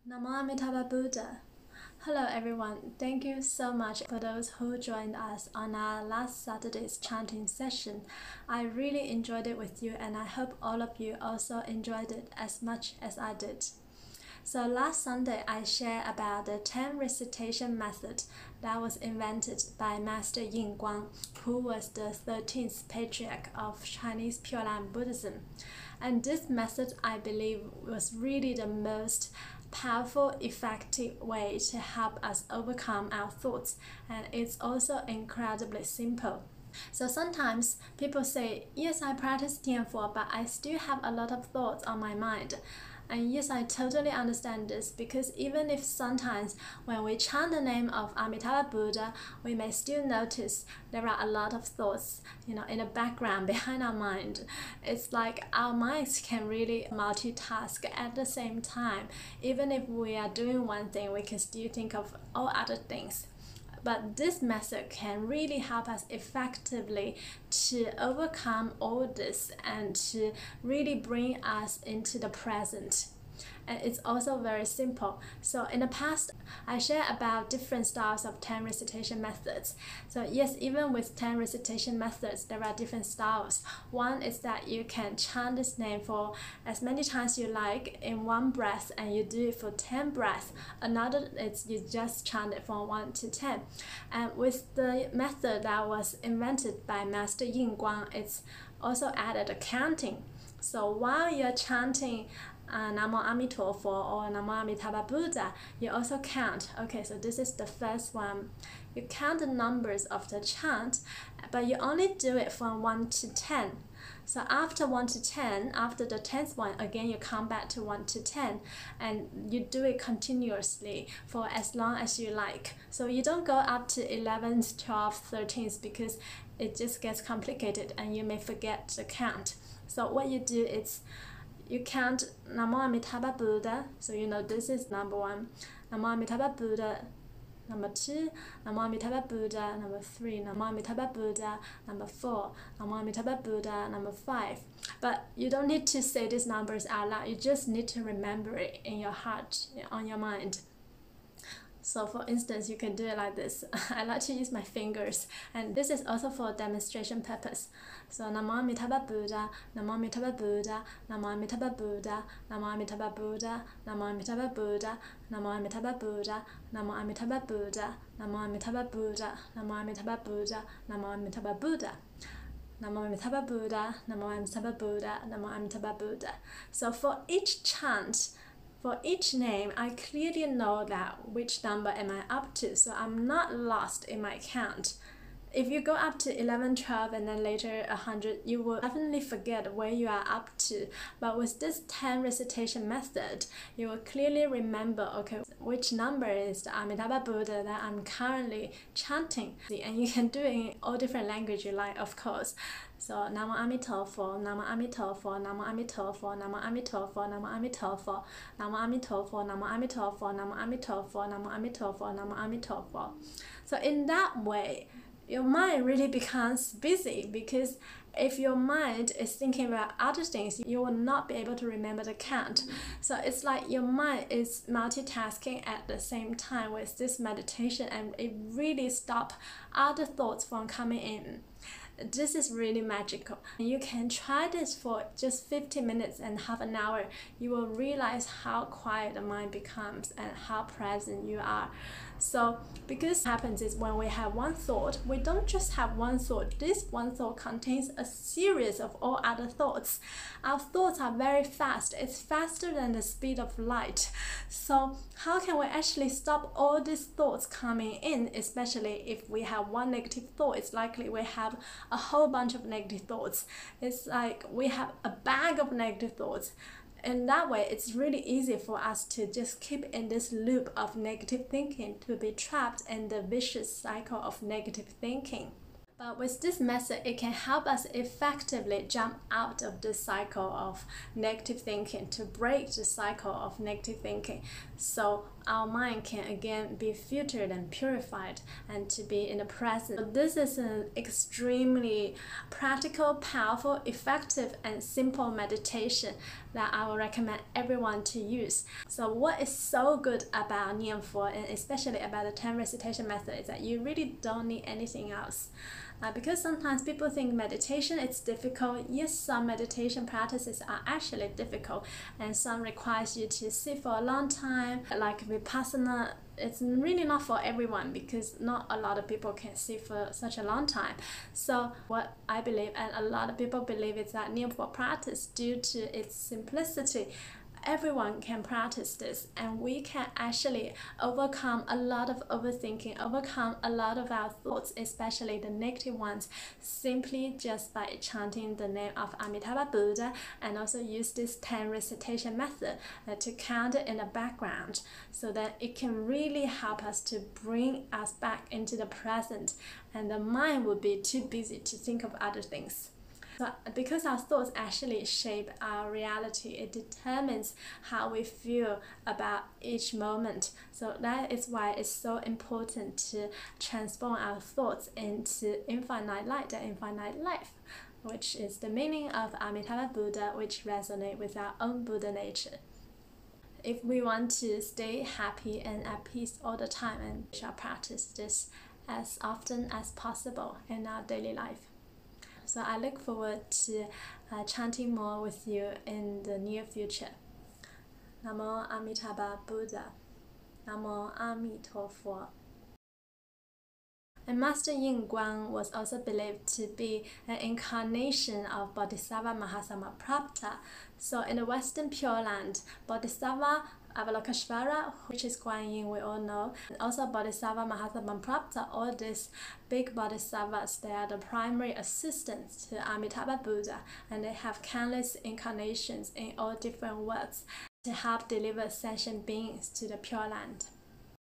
Namo Amitabha Buddha. Hello everyone, thank you so much for those who joined us on our last Saturday's chanting session. I really enjoyed it with you and I hope all of you also enjoyed it as much as I did. So last Sunday I shared about the 10 recitation method that was invented by Master Yin Guang, who was the 13th patriarch of Chinese Pure Land Buddhism. And this method, I believe, was really the most powerful, effective way to help us overcome our thoughts, and it's also incredibly simple. So sometimes people say, yes, I practice Tianfu, but I still have a lot of thoughts on my mind. And yes, I totally understand this, because even if sometimes when we chant the name of Amitabha Buddha, we may still notice there are a lot of thoughts, in the background behind our mind. It's like our minds can really multitask at the same time. Even if we are doing one thing, we can still think of all other things. But this method can really help us effectively to overcome all this and to really bring us into the present. And it's also very simple. So in the past, I shared about different styles of 10 recitation methods. So yes, even with 10 recitation methods, there are different styles. One is that you can chant this name for as many times you like in one breath, and you do it for 10 breaths. Another is you just chant it from 1 to 10. And with the method that was invented by Master Yin Guang, it's also added a counting. So while you're chanting Namo Amitofo or Namo Amitabha Buddha, you also count. Okay, so this is the first one. You count the numbers of the chant, but you only do it from 1 to 10. So after 1 to 10, after the 10th one, again you come back to 1 to 10, and you do it continuously for as long as you like. So you don't go up to 11th, 12th, 13th, because it just gets complicated and you may forget the count. So what you do is you count Namo Amitabha Buddha, so this is number 1, Namo Amitabha Buddha, number 2, Namo Amitabha Buddha, number 3, Namo Amitabha Buddha, number 4, Namo Amitabha Buddha, number 5. But you don't need to say these numbers out loud, you just need to remember it in your heart, on your mind. So for instance, you can do it like this. I like to use my fingers, and this is also for demonstration purpose. So Namo Amitabha Buddha, Namo Amitabha Buddha, Namo Amitabha Buddha, Namo Amitabha Buddha, Namo Amitabha Buddha, Namo Amitabha Buddha, Namo Amitabha Buddha, Namo Amitabha Buddha, Namo Amitabha Buddha, Namo Amitabha Buddha. Namo Amitabha Buddha, Namo Amitabha Buddha, Namo Amitabha Buddha. So for each chant, for each name, I clearly know that which number am I up to, so I'm not lost in my count. If you go up to 11, 12, and then later 100, you will definitely forget where you are up to. But with this 10 recitation method, you will clearly remember, okay, which number is the Amitabha Buddha that I'm currently chanting. And you can do it in all different language you like, of course. So Namo Amitofo, Namo Amitofo, Namo Amitofo, Namo Amitofo, Namo Amitofo, Namo Amitofo, Namo Amitofo, Namo Amitofo, Namo Amitofo, Namo Amitofo. So in that way, your mind really becomes busy, because if your mind is thinking about other things, you will not be able to remember the count. So it's like your mind is multitasking at the same time with this meditation, and it really stops other thoughts from coming in. This is really magical. You can try this for just 50 minutes and half an hour. You will realize how quiet the mind becomes and how present you are. So because what happens is, when we have one thought, we don't just have one thought. This one thought contains a series of all other thoughts. Our thoughts are very fast. It's faster than the speed of light. So how can we actually stop all these thoughts coming in, especially if we have one negative thought? It's likely we have a whole bunch of negative thoughts. It's like we have a bag of negative thoughts. In that way, it's really easy for us to just keep in this loop of negative thinking, to be trapped in the vicious cycle of negative thinking. But with this method, it can help us effectively jump out of this cycle of negative thinking, to break the cycle of negative thinking, so our mind can again be filtered and purified and to be in the present. So this is an extremely practical, powerful, effective, and simple meditation that I will recommend everyone to use. So what is so good about Nianfu, and especially about the 10 recitation method, is that you really don't need anything else. Because sometimes people think meditation is difficult. Yes, some meditation practices are actually difficult, and some requires you to sit for a long time, like Vipassana. It's really not for everyone because not a lot of people can sit for such a long time. So what I believe, and a lot of people believe, is that Nianfu practice, due to its simplicity, everyone can practice this, and we can actually overcome a lot of overthinking, overcome a lot of our thoughts, especially the negative ones, simply just by chanting the name of Amitabha Buddha, and also use this 10 recitation method to count it in the background, so that it can really help us to bring us back into the present, and the mind would be too busy to think of other things. So because our thoughts actually shape our reality, it determines how we feel about each moment. So that is why it's so important to transform our thoughts into infinite light and infinite life, which is the meaning of Amitabha Buddha, which resonates with our own Buddha nature. If we want to stay happy and at peace all the time, and we shall practice this as often as possible in our daily life. So I look forward to chanting more with you in the near future. Namo Amitabha Buddha. Namo Amitofo. And Master Yin Guang was also believed to be an incarnation of Bodhisattva Mahasammaprapta. So in the Western Pure Land, Bodhisattva Avalokiteshvara, which is Guan Yin, we all know, and also Bodhisattva Mahasammaprapta, all these big bodhisattvas, they are the primary assistants to Amitabha Buddha, and they have countless incarnations in all different worlds to help deliver sentient beings to the Pure Land.